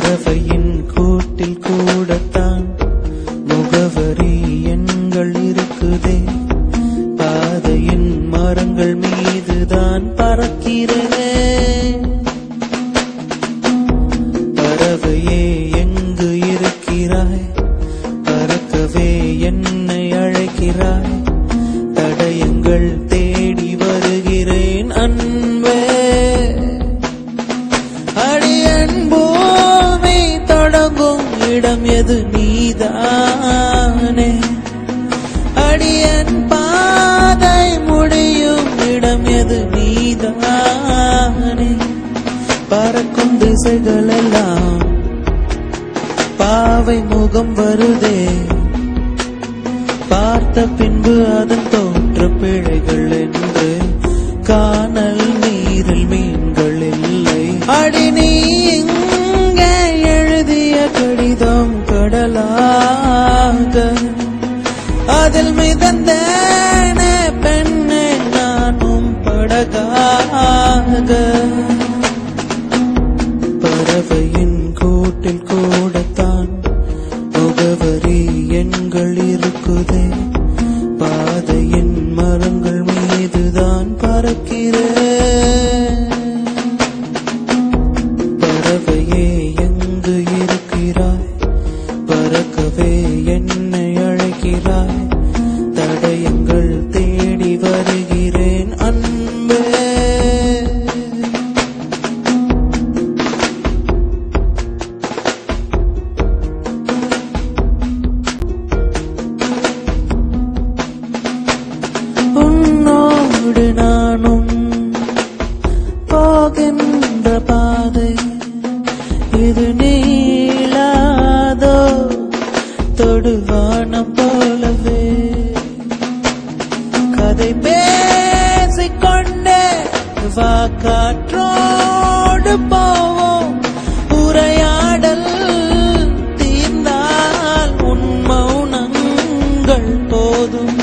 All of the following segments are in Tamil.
பறவையின் கூட்டில் கூடத்தான் முகவரி எண்கள் இருக்குதே. பாதையின் மரங்கள் மீதுதான் பறக்கிறேன். பறவையே எங்கு இருக்கிறாய்? பறக்கவே என்னை அழைக்கிறாய். தடயங்கள் தேடி வருகிறேன் அன்பே. அடியன் பூமி தொடங்கும் இடம் எது நீதானே. அடியன் பாதை முடியும் இடம் எது நீதானே. பறக்கும் திசைகள் எல்லாம் பாவை முகம் வருதே. பார்த்த பின்பு அதன் தோற்ற பிழைகள் என்று காணல் நீரில் மீன்கள் இல்லை. அடி நீ இங்கே எழுதிய கடிதம் கடலாக அதில் மிதந்தேனே பெண்ணே நானும் படகாக. பறவையின் கூட்டில் கூடத்தான் முகவரி எண்கள் இருக்குதே. பாதையின் மரங்கள் மீதுதான் பறக்கிறேன். பறவையே எங்கு இருக்கிறாய்? பறக்கவே என்னை அழைக்கிறாய். தடயங்கள் தேடி வருகிறேன் அன்பே. உன்னோடு நானும் போகின்ற பாதை இது நீளாதோ தொடுவானம் போலவே. கதை பேசிக்கொண்டே வா காற்றோடு போவோம். உரையாடல் தீர்ந்தால் உன் மௌனங்கள் போதும்.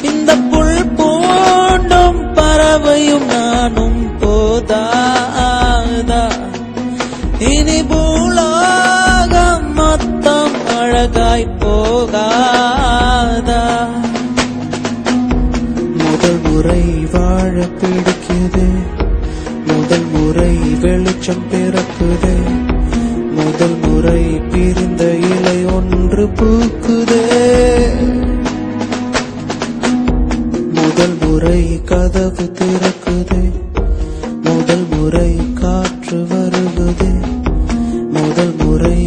இந்த புல் பூண்டும் பறவையும் நானும் போதாதா? இனி பூலோகம் மொத்தம் அழகாய் போகாதா? முதல் முறை வாழ பிடிக்குது. முதல் முறை வெளிச்சம் பிறக்குது. முதல் முறை பிரிந்த இலை ஒன்று பூக்குதே. முதல் முறை கதவு திறக்குது. முதல் முறை காற்று வருகுது. முதல் முறை